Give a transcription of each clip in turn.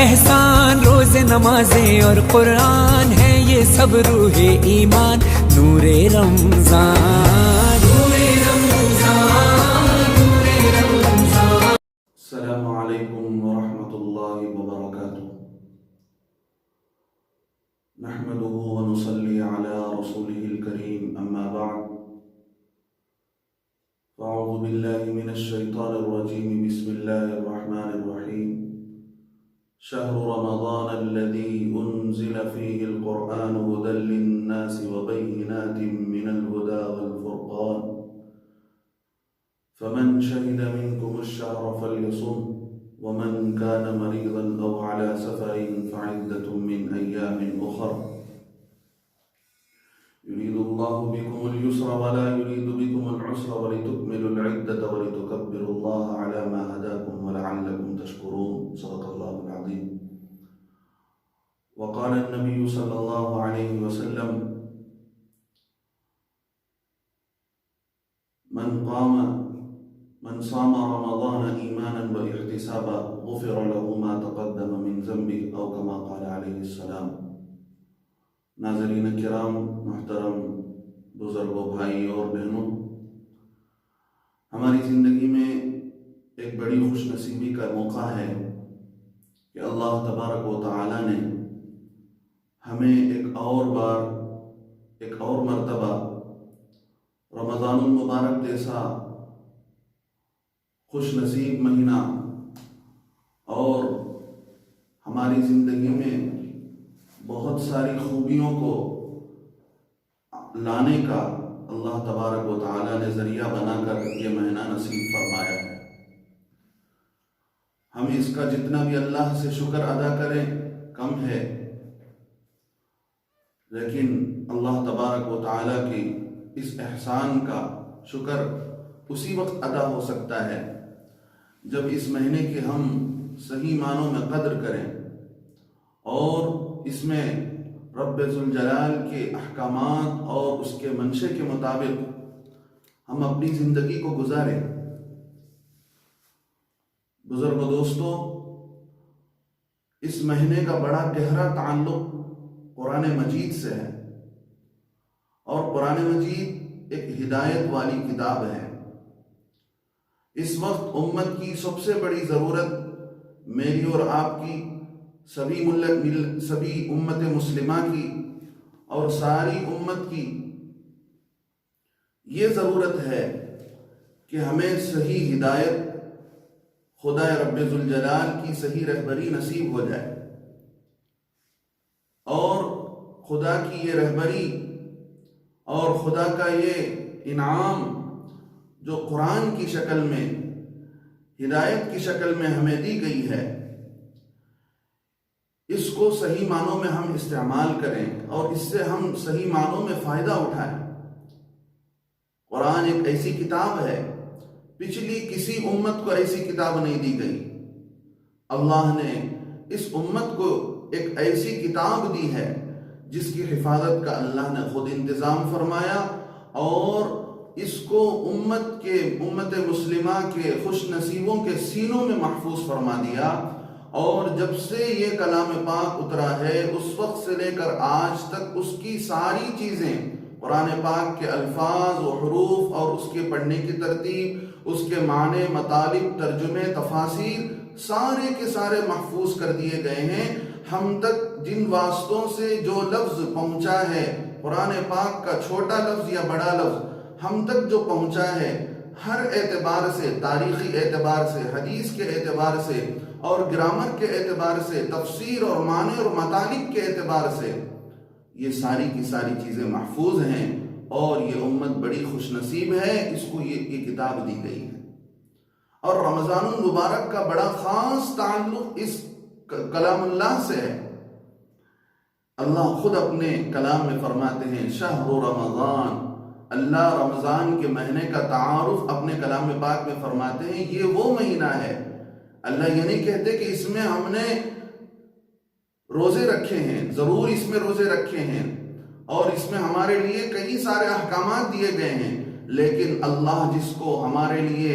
احسان، روز نمازیں اور قرآن ہے یہ سب روح ایمان، نور رمضان، نور رمضان، نور رمضان۔ السلام علیکم ورحمۃ اللہ وبرکاتہ۔ نحمده ونصلي على رسوله الكريم، اما بعد، فاعوذ باللہ من الشیطان الرجیم، بسم اللہ الرحمن الرحیم۔ شهر رمضان الذي أنزل فيه القرآن هدى للناس وبينات من الهدى والفرقان، فمن شهد منكم الشهر فليصم، ومن كان مريضا أو على سفر فعدة من أيام أخر، يريد الله بكم اليسر ولا يريد بكم العسر، ولتكملوا العدة ولتكبروا الله على ما هداكم ولعلكم تشكرون، صدق الله العظيم۔ وقال النبي صلى الله عليه وسلم: من صام رمضان إيمانا واحتسابا غفر له ما تقدم من ذنبه، أو كما قال عليه السلام۔ ناظرین کرام، محترم بزرگوں، بھائی اور بہنوں، ہماری زندگی میں ایک بڑی خوش نصیبی کا موقع ہے کہ اللہ تبارک و تعالی نے ہمیں ایک اور مرتبہ رمضان المبارک جیسا خوش نصیب مہینہ اور ہماری زندگی میں بہت ساری خوبیوں کو لانے کا اللہ تبارک و تعالی نے ذریعہ بنا کر یہ مہینہ نصیب فرمایا ہے۔ ہم اس کا جتنا بھی اللہ سے شکر ادا کریں کم ہے، لیکن اللہ تبارک و تعالی کی اس احسان کا شکر اسی وقت ادا ہو سکتا ہے جب اس مہینے کی ہم صحیح معنوں میں قدر کریں اور اس میں رب ذوالجلال کے احکامات اور اس کے منشے کے مطابق ہم اپنی زندگی کو گزاریں۔ بزرگ و دوستو، اس مہینے کا بڑا گہرا تعلق قرآن مجید سے ہے، اور قرآن مجید ایک ہدایت والی کتاب ہے۔ اس وقت امت کی سب سے بڑی ضرورت میری اور آپ کی، سبھی امت مسلمہ کی اور ساری امت کی یہ ضرورت ہے کہ ہمیں صحیح ہدایت، خدا رب ذوالجلال کی صحیح رہبری نصیب ہو جائے، اور خدا کی یہ رہبری اور خدا کا یہ انعام جو قرآن کی شکل میں، ہدایت کی شکل میں ہمیں دی گئی ہے، اس کو صحیح معنوں میں ہم استعمال کریں اور اس سے ہم صحیح معنوں میں فائدہ اٹھائیں۔ قرآن ایک ایسی کتاب ہے، پچھلی کسی امت کو ایسی کتاب نہیں دی گئی۔ اللہ نے اس امت کو ایک ایسی کتاب دی ہے جس کی حفاظت کا اللہ نے خود انتظام فرمایا، اور اس کو امت مسلمہ کے خوش نصیبوں کے سینوں میں محفوظ فرما دیا، اور جب سے یہ کلام پاک اترا ہے اس وقت سے لے کر آج تک اس کی ساری چیزیں، قرآن پاک کے الفاظ و حروف اور اس کے پڑھنے کی ترتیب، اس کے معنی، مطالب، ترجمے، تفاسیر، سارے کے سارے محفوظ کر دیے گئے ہیں۔ ہم تک جن واسطوں سے جو لفظ پہنچا ہے، قرآن پاک کا چھوٹا لفظ یا بڑا لفظ ہم تک جو پہنچا ہے، ہر اعتبار سے، تاریخی اعتبار سے، حدیث کے اعتبار سے اور گرامر کے اعتبار سے، تفسیر اور معنی اور مطالب کے اعتبار سے، یہ ساری کی ساری چیزیں محفوظ ہیں، اور یہ امت بڑی خوش نصیب ہے، اس کو یہ کتاب دی گئی ہے۔ اور رمضان المبارک کا بڑا خاص تعلق اس کلام اللہ سے ہے۔ اللہ خود اپنے کلام میں فرماتے ہیں شہر رمضان، اللہ رمضان کے مہینے کا تعارف اپنے کلام پاک میں فرماتے ہیں یہ وہ مہینہ ہے۔ اللہ یہ نہیں کہتے کہ اس میں ہم نے روزے رکھے ہیں، ضرور اس میں روزے رکھے ہیں اور اس میں ہمارے لیے کئی سارے احکامات دیے گئے ہیں، لیکن اللہ جس کو ہمارے لیے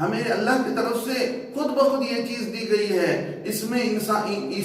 ہمیں اللہ کی طرف سے خود بخود یہ چیز دی گئی ہے، اس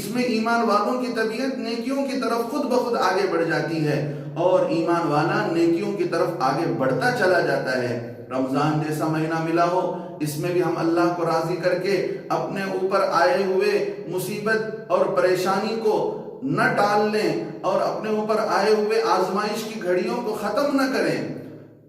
میں ایمان والوں کی طبیعت نیکیوں کی طرف خود بخود آگے بڑھ جاتی ہے، اور ایمان والا نیکیوں کی طرف آگے بڑھتا چلا جاتا ہے۔ رمضان جیسا مہینہ ملا ہو، اس میں بھی ہم اللہ کو راضی کر کے اپنے اوپر آئے ہوئے مصیبت اور پریشانی کو نہ ٹال لیں، اور اپنے اوپر آئے ہوئے آزمائش کی گھڑیوں کو ختم نہ کریں،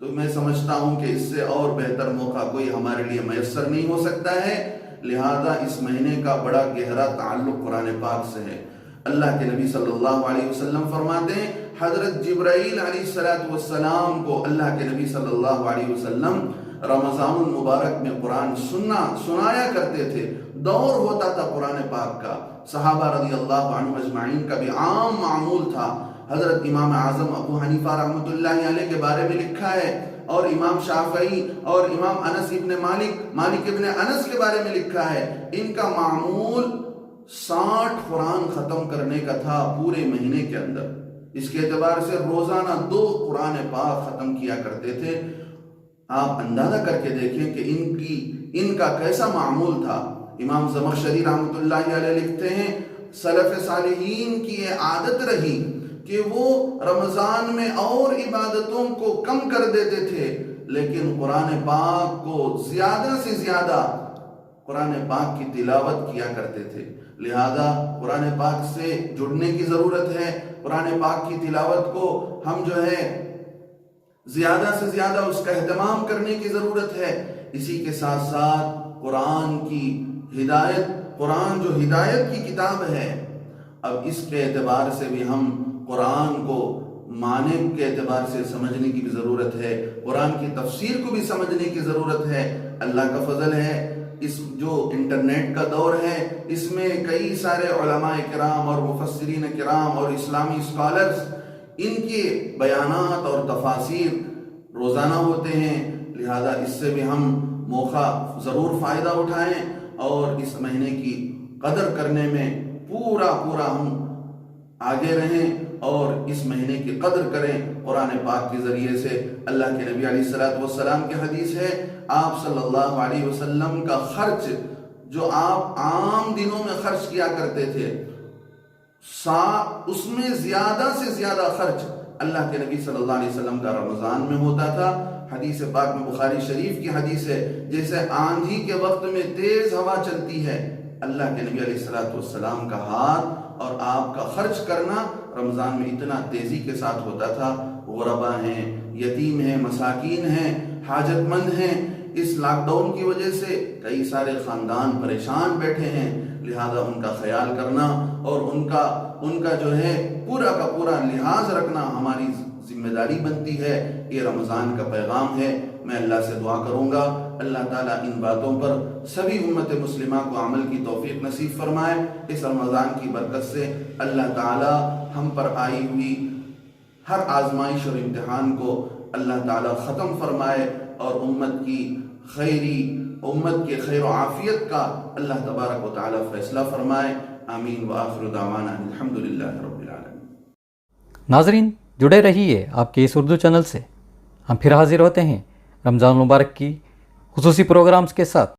تو میں سمجھتا ہوں کہ اس سے اور بہتر موقع کوئی ہمارے لیے میسر نہیں ہو سکتا ہے۔ لہذا اس مہینے کا بڑا گہرا تعلق قرآن پاک سے ہے۔ اللہ کے نبی صلی اللہ علیہ وسلم فرماتے ہیں، حضرت جبرائیل علیہ السلام کو اللہ کے نبی صلی اللہ علیہ وسلم رمضان المبارک میں قرآن سنایا کرتے تھے، دور ہوتا تھا قرآن پاک کا۔ صحابہ رضی اللہ عنہم اجمعین کا بھی عام معمول تھا۔ حضرت امام اعظم ابو حنیفہ رحمۃ اللہ علیہ کے بارے میں لکھا ہے، اور امام شافعی اور امام انس ابن مالک ابن انس کے بارے میں لکھا ہے، ان کا معمول 60 قرآن ختم کرنے کا تھا پورے مہینے کے اندر۔ اس کے اعتبار سے روزانہ 2 قرآن پاک ختم کیا کرتے تھے۔ آپ اندازہ کر کے دیکھیں کہ ان کا کیسا معمول تھا۔ امام زمخشری رحمۃ اللہ علیہ لکھتے ہیں، سلف صالحین کی یہ عادت رہی کہ وہ رمضان میں اور عبادتوں کو کم کر دیتے تھے، لیکن قرآن پاک کو زیادہ سے زیادہ قرآن پاک کی تلاوت کیا کرتے تھے۔ لہذا قرآن پاک سے جڑنے کی ضرورت ہے، قرآن پاک کی تلاوت کو ہم جو ہے زیادہ سے زیادہ اس کا اہتمام کرنے کی ضرورت ہے۔ اسی کے ساتھ ساتھ قرآن کی ہدایت، قرآن جو ہدایت کی کتاب ہے، اب اس کے اعتبار سے بھی ہم قرآن کو معنی کے اعتبار سے سمجھنے کی بھی ضرورت ہے، قرآن کی تفسیر کو بھی سمجھنے کی ضرورت ہے۔ اللہ کا فضل ہے، اس جو انٹرنیٹ کا دور ہے، اس میں کئی سارے علماء کرام اور مفسرین کرام اور اسلامی اسکالرز، ان کے بیانات اور تفاسیر روزانہ ہوتے ہیں۔ لہذا اس سے بھی ہم موقع ضرور فائدہ اٹھائیں، اور اس مہینے کی قدر کرنے میں پورا ہم آگے رہیں، اور اس مہینے کی قدر کریں قرآن پاک کے ذریعے سے۔ اللہ کے نبی علیہ السلام کی حدیث ہے، آپ صلی اللہ علیہ وسلم کا خرچ جو آپ عام دنوں میں خرچ کیا کرتے تھے، اس میں زیادہ سے زیادہ خرچ اللہ کے نبی صلی اللہ علیہ وسلم کا رمضان میں ہوتا تھا۔ حدیث پاک میں بخاری شریف کی حدیث ہے، جیسے آندھی کے وقت میں تیز ہوا چلتی ہے، اللہ کے نبی علیہ السلام کا ہاتھ اور آپ کا خرچ کرنا رمضان میں اتنا تیزی کے ساتھ ہوتا تھا۔ غربا ہیں، یتیم ہیں، مساکین ہیں، حاجت مند ہیں۔ اس لاک ڈاؤن کی وجہ سے کئی سارے خاندان پریشان بیٹھے ہیں، لہذا ان کا خیال کرنا اور ان کا جو ہے پورا کا پورا لحاظ رکھنا ہماری ذمہ داری بنتی ہے۔ یہ رمضان کا پیغام ہے۔ میں اللہ سے دعا کروں گا اللہ تعالیٰ ان باتوں پر سبھی امت مسلمہ کو عمل کی توفیق نصیب فرمائے۔ اس رمضان کی برکت سے اللہ تعالیٰ ہم پر آئی ہوئی ہر آزمائش اور امتحان کو اللہ تعالیٰ ختم فرمائے، اور امت کے خیر و عافیت کا اللہ تبارک و تعالیٰ فیصلہ فرمائے۔ آمین وآخر دعوانا الحمدللہ رب العالمین۔ ناظرین، جڑے رہیے آپ کے اس اردو چینل سے۔ ہم پھر حاضر ہوتے ہیں رمضان المبارک کی خصوصی پروگرامز کے ساتھ۔